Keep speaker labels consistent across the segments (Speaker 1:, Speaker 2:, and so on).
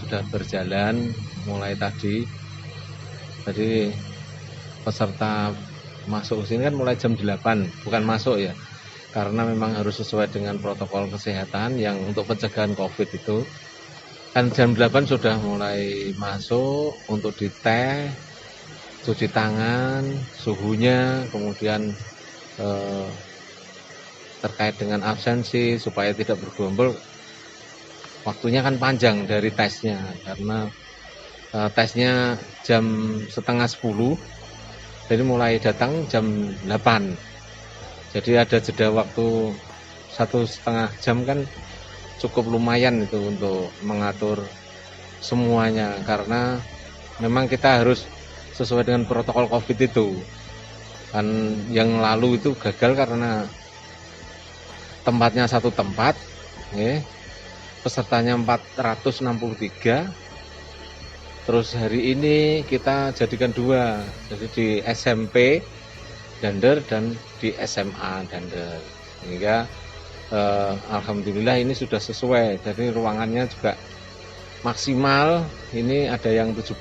Speaker 1: sudah berjalan mulai tadi. Jadi peserta masuk sini kan mulai jam 8, bukan masuk ya, karena memang harus sesuai dengan protokol kesehatan yang untuk pencegahan COVID itu. Kan jam 8 sudah mulai masuk untuk dites, cuci tangan, suhunya, kemudian terkait dengan absensi supaya tidak bergerombol. Waktunya kan panjang dari tesnya, karena tesnya jam setengah 10, jadi mulai datang jam 8. Jadi ada jeda waktu 1,5 jam, kan cukup lumayan itu untuk mengatur semuanya, karena memang kita harus sesuai dengan protokol COVID itu. Kan yang lalu itu gagal karena tempatnya satu tempat, pesertanya 463. Terus hari ini kita jadikan 2, jadi di SMP Dander dan di SMA Dander, sehingga alhamdulillah ini sudah sesuai. Jadi ruangannya juga maksimal, ini ada yang 17,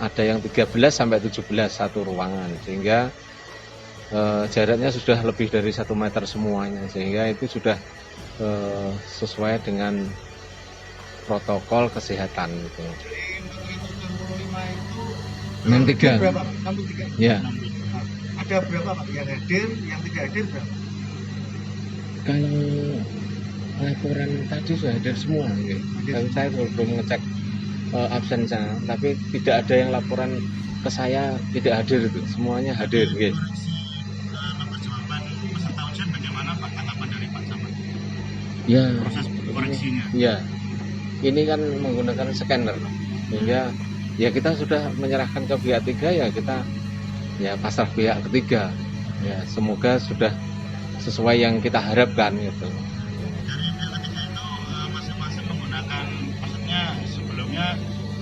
Speaker 1: ada yang 13 sampai 17 satu ruangan, sehingga jaraknya sudah lebih dari 1 meter semuanya, sehingga itu sudah sesuai dengan protokol kesehatan itu. 63.
Speaker 2: Berapa? 63.
Speaker 1: Ya.
Speaker 2: Ada berapa Pak yang hadir, yang tidak hadir berapa?
Speaker 1: Kalau laporan tadi sudah hadir semua, ya. Tapi saya belum ngecek absennya, tapi tidak ada yang laporan ke saya tidak hadir, itu semuanya hadir. Ya.
Speaker 2: Jawaban peserta ujian bagaimana Pak, tanggapan dari Pak Camat?
Speaker 1: Ya.
Speaker 2: Proses koreksinya.
Speaker 1: Ya. Ini kan menggunakan scanner, sehingga ya kita sudah menyerahkan ke pihak ketiga, ya kita ya pasrah pihak ketiga. Ya semoga sudah sesuai yang kita harapkan gitu.
Speaker 2: Dari pihak ketiga itu masing-masing menggunakan, maksudnya sebelumnya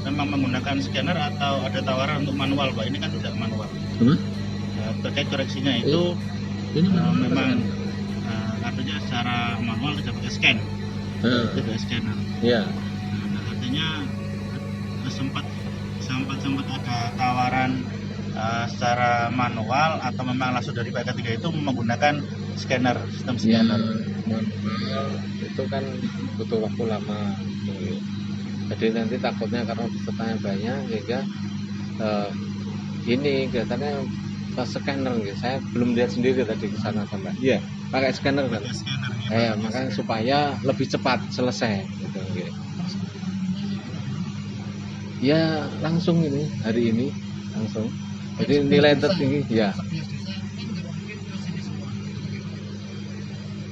Speaker 2: memang menggunakan scanner atau ada tawaran untuk manual Pak? Ini kan tidak manual. Terkait koreksinya itu
Speaker 1: Ini
Speaker 2: memang artinya secara manual tidak pakai scan, tidak scanner.
Speaker 1: Ya.
Speaker 2: Artinya sempat ada tawaran secara manual atau memang langsung dari pihak ketiga itu menggunakan scanner, sistem scanner.
Speaker 1: Manual itu kan butuh waktu lama, jadi nanti takutnya karena pesertanya banyak, sehingga ini kelihatannya ke scanner gitu. Saya belum lihat sendiri tadi ke sana sampai. Iya, pakai scanner kan. Makanya supaya lebih cepat selesai gitu. Ya langsung ini hari ini langsung. Jadi nilai tertinggi ya.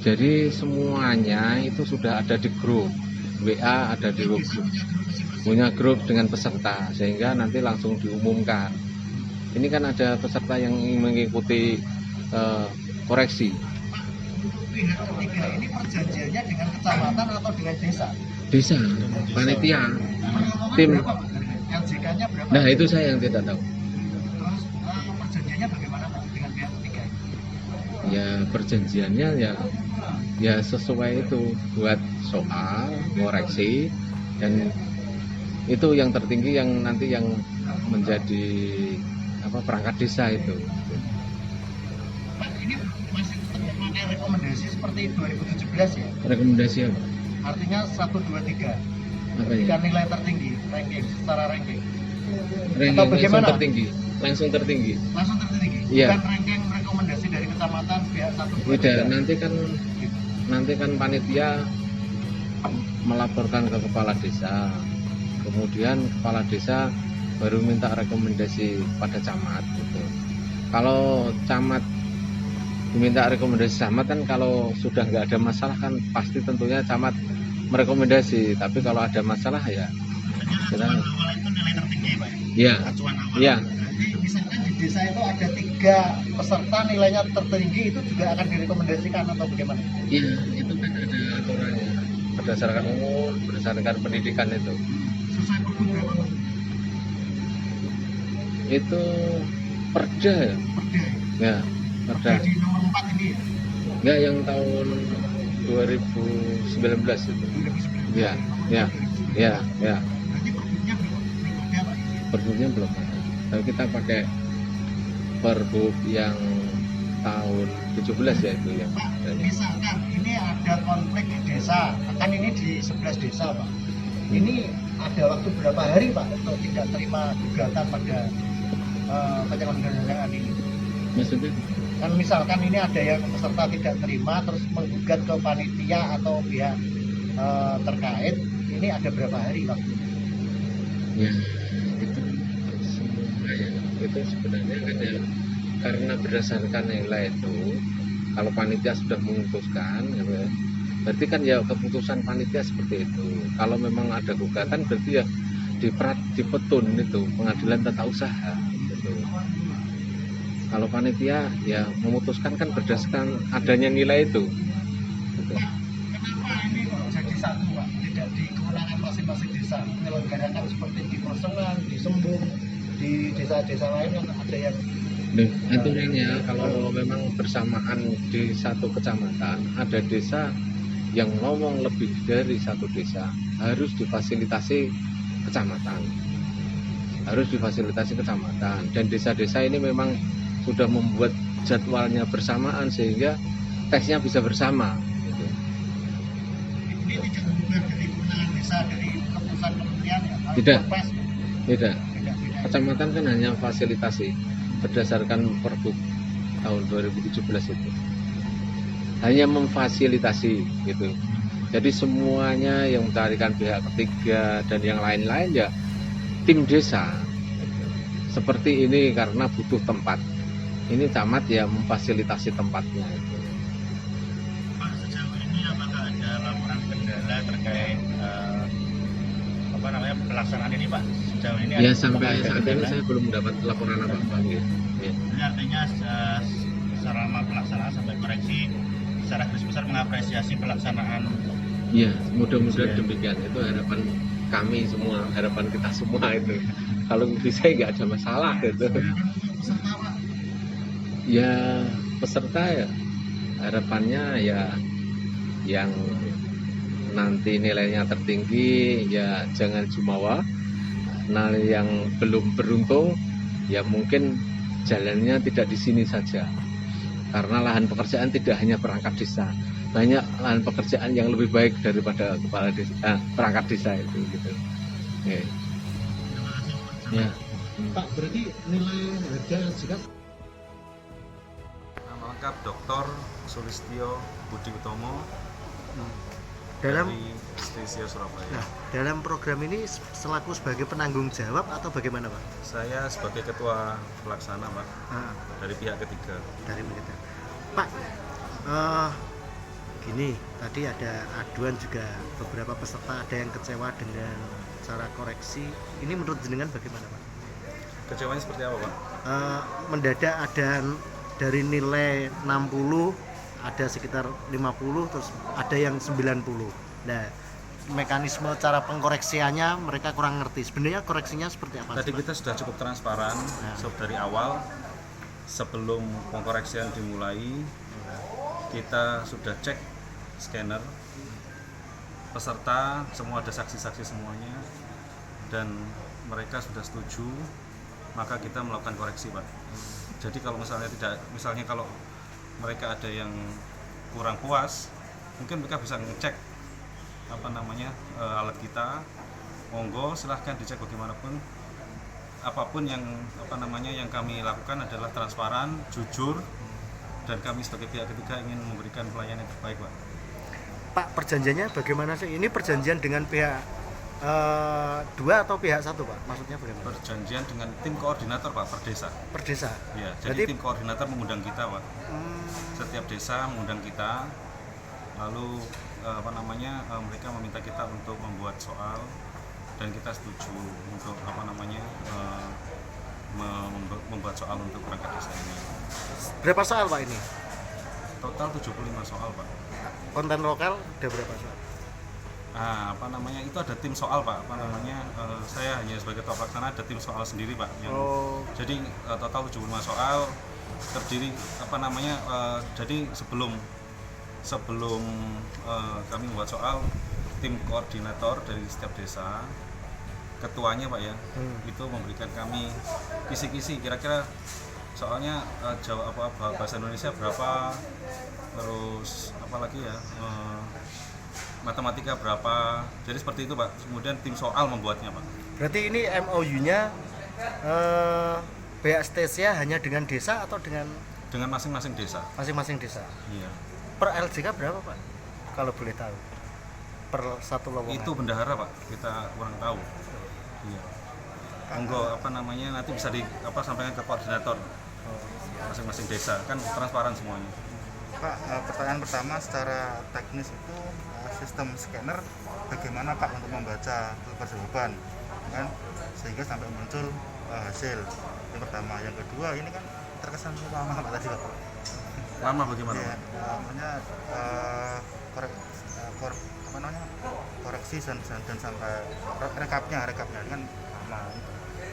Speaker 1: Jadi semuanya itu sudah ada di grup WA, ada di grup, punya grup dengan peserta, sehingga nanti langsung diumumkan. Ini kan ada peserta yang ingin mengikuti koreksi.
Speaker 2: Pihak ketiga ini perjanjiannya dengan kecamatan atau dengan desa?
Speaker 1: Desa, panitia, tim.
Speaker 2: LJK-nya berapa?
Speaker 1: Nah itu saya yang tidak tahu.
Speaker 2: Terus perjanjiannya bagaimana Pak dengan pihak ketiga?
Speaker 1: Ya perjanjiannya ya sesuai itu, buat soal koreksi, dan itu yang tertinggi yang nanti yang menjadi perangkat desa itu.
Speaker 2: Pak, ini masih tetap memakai rekomendasi seperti 2017 ya?
Speaker 1: Rekomendasi apa?
Speaker 2: Artinya 1, 2, 3.
Speaker 1: Apa
Speaker 2: Jika
Speaker 1: ya?
Speaker 2: nilai tertinggi, ranking, secara ranking.
Speaker 1: Ranking
Speaker 2: Atau bagaimana?
Speaker 1: langsung tertinggi.
Speaker 2: Langsung tertinggi?
Speaker 1: Iya.
Speaker 2: Bukan ranking rekomendasi dari kecamatan pihak 1, 2, 3.
Speaker 1: Tidak, nanti kan panitia melaporkan ke kepala desa, kemudian kepala desa baru minta rekomendasi pada camat gitu. Kalau camat diminta rekomendasi camat kan, kalau sudah nggak ada masalah kan pasti tentunya camat merekomendasi, tapi kalau ada masalah ya kita
Speaker 2: awal itu nilai tertinggi Pak?
Speaker 1: Ya.
Speaker 2: Acuan awal.
Speaker 1: Ya.
Speaker 2: Jadi misalkan di desa itu ada 3 peserta nilainya tertinggi, itu juga akan direkomendasikan atau bagaimana?
Speaker 1: Iya, itu kan ada aturannya berdasarkan umur, berdasarkan pendidikan itu.
Speaker 2: Sesuai pergub berapa Pak?
Speaker 1: Itu perda ya?
Speaker 2: Perda.
Speaker 1: Ya, perda.
Speaker 2: Di nomor 4 ini ya?
Speaker 1: Enggak, yang tahun 2019 itu.
Speaker 2: 2019.
Speaker 1: Ya, ya. Ya, ya.
Speaker 2: Berarti perbuknya belum ada Pak?
Speaker 1: Perbuknya belum ada. Tapi kita pakai perbuk yang tahun 17 ya itu ya.
Speaker 2: Pak, misalkan ini ada konflik di desa, kan ini di 11 desa Pak. Ini ada waktu berapa hari Pak untuk tidak terima gugatan pada penyelenggaraan ini?
Speaker 1: Maksudnya?
Speaker 2: Kan misalkan ini ada yang peserta tidak terima terus menggugat ke panitia atau pihak terkait, ini ada berapa hari waktunya?
Speaker 1: Ya, itu semua ya. Itu sebenarnya ada karena berdasarkan nilai itu, kalau panitia sudah memutuskan, ya, berarti kan ya keputusan panitia seperti itu. Kalau memang ada gugatan, berarti ya di petun itu pengadilan tata usaha. Gitu. Kalau panitia ya memutuskan kan berdasarkan adanya nilai itu. Gitu.
Speaker 2: Kenapa ini kok jadi satu Pak? Tidak di kewenangan masing-masing desa menyelenggarakan seperti di Persengan, di Sembung, di desa-desa lain yang ada yang
Speaker 1: aturannya kalau memang bersamaan di satu kecamatan ada desa yang ngomong lebih dari satu desa harus difasilitasi kecamatan, dan desa-desa ini memang sudah membuat jadwalnya bersamaan sehingga tesnya bisa bersama. Gitu.
Speaker 2: Ini tidak berubah dari kewenangan desa, dari keputusan kementerian ya?
Speaker 1: Tidak. Kecamatan kan hanya fasilitasi berdasarkan Pergub tahun 2017 itu. Hanya memfasilitasi gitu. Jadi semuanya yang mencarikan pihak ketiga dan yang lain-lain ya tim desa. Seperti ini karena butuh tempat. Ini camat ya memfasilitasi tempatnya itu.
Speaker 2: Pak, sejauh ini apakah ada laporan kendala terkait pelaksanaan ini Pak? Sejauh ini
Speaker 1: ya sampai saat ini saya belum mendapat laporan apa-apa gitu. Ya.
Speaker 2: Ini artinya selama pelaksanaan sampai koreksi secara garis besar mengapresiasi pelaksanaan.
Speaker 1: Iya, mudah-mudahan demikian. Itu harapan kami semua, harapan kita semua itu. Kalau bisa nggak ada masalah gitu.
Speaker 2: Peserta Pak?
Speaker 1: Ya peserta ya harapannya ya yang nanti nilainya tertinggi ya jangan jumawa. Nah yang belum beruntung ya mungkin jalannya tidak di sini saja. Karena lahan pekerjaan tidak hanya perangkat desa, banyak lahan pekerjaan yang lebih baik daripada kepala desa, perangkat desa itu gitu. Okay. Ya.
Speaker 2: Pak, berarti nilai harga sikap?
Speaker 3: Nama lengkap Dr. Sulistyo Budi Utomo
Speaker 4: dalam
Speaker 3: dari Stisio Surabaya.
Speaker 4: Nah, dalam program ini selaku sebagai penanggung jawab atau bagaimana Pak?
Speaker 3: Saya sebagai ketua pelaksana Pak, dari pihak ketiga.
Speaker 4: Dari begitu. Pak, gini, tadi ada aduan juga beberapa peserta ada yang kecewa dengan cara koreksi. Ini menurut jenengan bagaimana Pak?
Speaker 3: Kecewanya seperti apa Pak?
Speaker 4: Mendadak ada dari nilai 60 ada sekitar 50 terus ada yang 90. Nah, mekanisme cara pengkoreksiannya mereka kurang ngerti. Sebenarnya koreksinya seperti apa?
Speaker 3: Tadi kita sudah cukup transparan dari awal. Sebelum pengkoreksian dimulai, kita sudah cek scanner peserta, semua ada saksi-saksi semuanya dan mereka sudah setuju, maka kita melakukan koreksi Pak. Jadi kalau misalnya kalau mereka ada yang kurang puas, mungkin mereka bisa ngecek alat kita, monggo silahkan dicek bagaimanapun. Apapun yang yang kami lakukan adalah transparan, jujur, dan kami sebagai pihak ketiga ingin memberikan pelayanan yang terbaik Pak.
Speaker 4: Pak, perjanjiannya bagaimana sih? Ini perjanjian dengan pihak dua atau pihak satu Pak? Maksudnya bagaimana?
Speaker 3: Perjanjian dengan tim koordinator Pak per desa.
Speaker 4: Per desa?
Speaker 3: Ya, jadi tim koordinator mengundang kita Pak. Setiap desa mengundang kita, lalu mereka meminta kita untuk membuat soal dan kita setuju untuk membuat soal untuk perangkat desa ini.
Speaker 4: Berapa soal Pak ini?
Speaker 3: Total 75 soal Pak.
Speaker 4: Konten lokal ada berapa soal?
Speaker 3: Itu ada tim soal Pak. Saya hanya sebagai ketua pelaksana ada tim soal sendiri Pak. Jadi total 75 soal terdiri jadi sebelum kami membuat soal tim koordinator dari setiap desa, ketuanya Pak ya, itu memberikan kami kisi-kisi kira-kira soalnya Jawa bahasa Indonesia berapa, terus apalagi ya, matematika berapa, jadi seperti itu Pak. Kemudian tim soal membuatnya Pak.
Speaker 4: Berarti ini MOU-nya BHSTSIA hanya dengan desa atau dengan
Speaker 3: Masing-masing desa.
Speaker 4: masing-masing desa?
Speaker 3: Iya.
Speaker 4: Per LJK berapa Pak? Kalau boleh tahu. Per satu lowongan.
Speaker 3: Itu bendahara Pak, kita kurang tahu. Iya. Monggo nanti bisa sampaikan ke koordinator masing-masing desa, kan transparan semuanya.
Speaker 2: Pak, pertanyaan pertama secara teknis itu sistem scanner bagaimana Pak untuk membaca jawaban kan sehingga sampai muncul hasil. Yang pertama, yang kedua ini kan terkesan lama Pak tadi Pak.
Speaker 3: Lama bagaimana?
Speaker 2: Ya, namanya koreksi dan sampai rekapnya kan lama.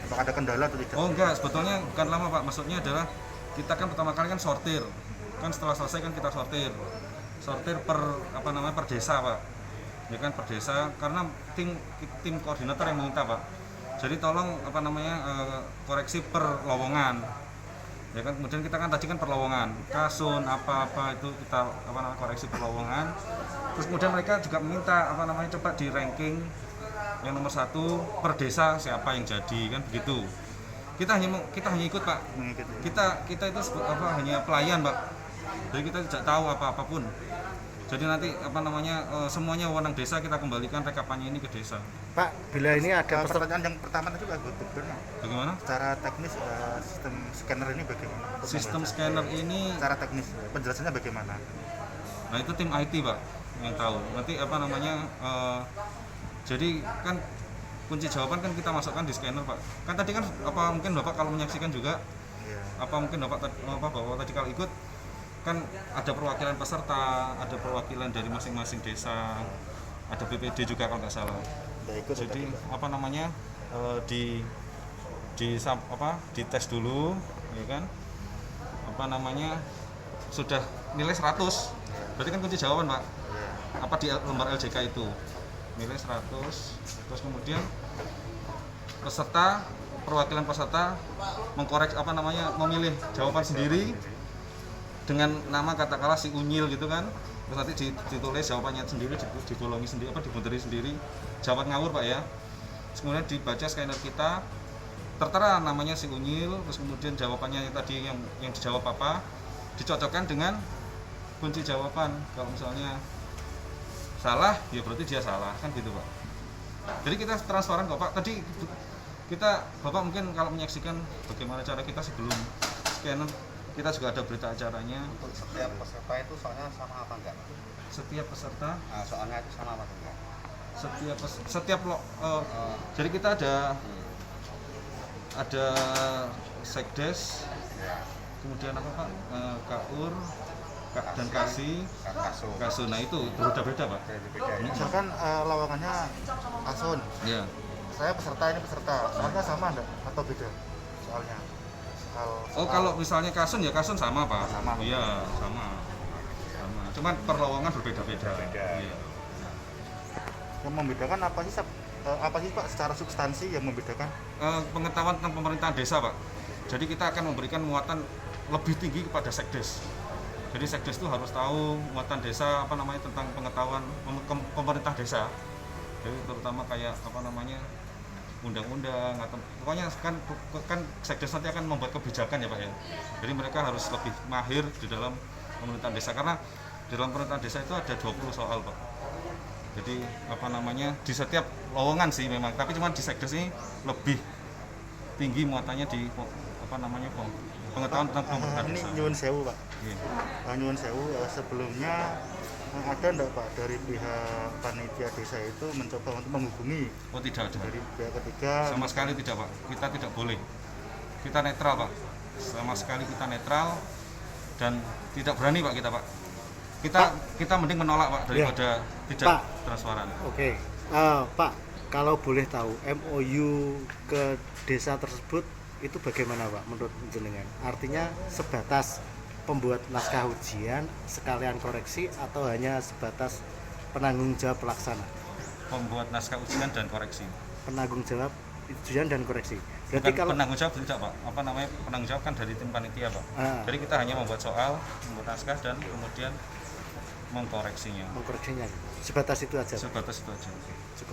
Speaker 2: Apakah ada kendala atau tidak?
Speaker 3: Oh enggak, sebetulnya bukan lama Pak. Maksudnya adalah kita kan pertama kali kan sortir. Kan setelah selesai kan kita sortir per desa Pak. Ya kan per desa, karena tim koordinator yang meminta Pak. Jadi tolong koreksi per lowongan. Ya kan kemudian kita kan tadi kan per lowongan, kasun apa itu kita koreksi per lowongan. Terus kemudian mereka juga meminta coba di ranking yang nomor 1 per desa siapa yang jadi, kan begitu. Kita hanya ikut Pak. Kita itu hanya pelayan Pak. Jadi kita tidak tahu apa-apapun. Jadi nanti semuanya wewenang desa, kita kembalikan rekapannya ini ke desa.
Speaker 4: Pak, bila ini ada
Speaker 2: pertanyaan yang pertama tadi Pak,
Speaker 3: bagaimana?
Speaker 2: Secara teknis sistem scanner ini bagaimana?
Speaker 3: Sistem scanner ini
Speaker 2: secara teknis penjelasannya bagaimana?
Speaker 3: Nah itu tim IT Pak yang tahu. Nanti jadi kan kunci jawaban kan kita masukkan di scanner Pak. Kan tadi kan mungkin Bapak kalau menyaksikan juga, mungkin Bapak tadi kalau ikut kan ada perwakilan peserta, ada perwakilan dari masing-masing desa, ada BPD juga kalau nggak salah. Jadi dites dulu, ya kan? Sudah nilai 100. Berarti kan kunci jawaban Pak. Di lembar LJK itu nilai 100. Terus kemudian perwakilan peserta mengkorek memilih jawaban sendiri dengan nama katakanlah si Unyil gitu kan. Terus nanti ditulis jawabannya sendiri, dibolongi sendiri, dibunderi sendiri, jawab ngawur Pak ya. Terus kemudian dibaca scanner kita, tertera namanya si Unyil, terus kemudian jawabannya yang tadi yang dijawab dicocokkan dengan kunci jawaban. Kalau misalnya salah, ya berarti dia salah, kan gitu Pak. Jadi kita transparan kok Pak. Tadi Bapak mungkin kalau menyaksikan bagaimana cara kita sebelum scanner, kita juga ada berita acaranya.
Speaker 5: Untuk setiap peserta itu soalnya sama apa enggak?
Speaker 3: Setiap peserta?
Speaker 5: Soalnya itu sama apa enggak?
Speaker 3: Jadi kita ada sekdes, kemudian Pak? KUR, dan kasu. Nah itu berbeda-beda Pak.
Speaker 2: Misalkan lowongannya kasun.
Speaker 3: Ya.
Speaker 2: Saya ini peserta. Soalnya sama enggak atau beda? Soalnya.
Speaker 3: Kalau misalnya kasun ya kasun sama Pak.
Speaker 2: Sama.
Speaker 3: Iya, sama. Cuman per lowongan berbeda-beda. Iya.
Speaker 2: Yang membedakan apa sih Pak secara substansi yang membedakan?
Speaker 3: Pengetahuan tentang pemerintahan desa Pak. Jadi kita akan memberikan muatan lebih tinggi kepada sekdes. Jadi sekdes itu harus tahu muatan desa tentang pengetahuan pemerintah desa. Jadi terutama kayak undang-undang atau pokoknya kan sekdes nanti akan membuat kebijakan ya Pak ya. Jadi mereka harus lebih mahir di dalam pemerintahan desa, karena di dalam pemerintahan desa itu ada 20 soal Pak. Jadi di setiap lowongan sih memang, tapi cuma di sekdes ini lebih tinggi muatannya di pengetahuan tentang pemerintahan desa.
Speaker 2: Ini nyuwun sewu Pak.
Speaker 3: Iya.
Speaker 2: Nyuwun sewu, sebelumnya ada enggak Pak dari pihak panitia desa itu mencoba untuk menghubungi?
Speaker 3: Oh tidak ada.
Speaker 2: Dari pihak ketiga?
Speaker 3: Sama sekali tidak Pak. Kita tidak boleh. Kita netral Pak. Sama sekali kita netral dan tidak berani Pak kita Pak. Kita mending menolak Pak daripada tidak
Speaker 4: Pak.
Speaker 3: transparan.
Speaker 4: Oke. Pak, kalau boleh tahu MOU ke desa tersebut itu bagaimana Pak menurut jenengan? Artinya sebatas pembuat naskah ujian sekalian koreksi atau hanya sebatas penanggung jawab pelaksana?
Speaker 3: pembuat naskah ujian dan koreksi.
Speaker 4: Penanggung jawab ujian dan koreksi. Berarti
Speaker 3: Bukan
Speaker 4: kalau
Speaker 3: penanggung jawab tidak Pak, penanggung jawab kan dari tim panitia Pak. Jadi kita hanya membuat soal, membuat naskah dan kemudian mengkoreksinya.
Speaker 4: mengkoreksinya sebatas itu aja.
Speaker 3: Sebatas itu aja.
Speaker 4: Cukup.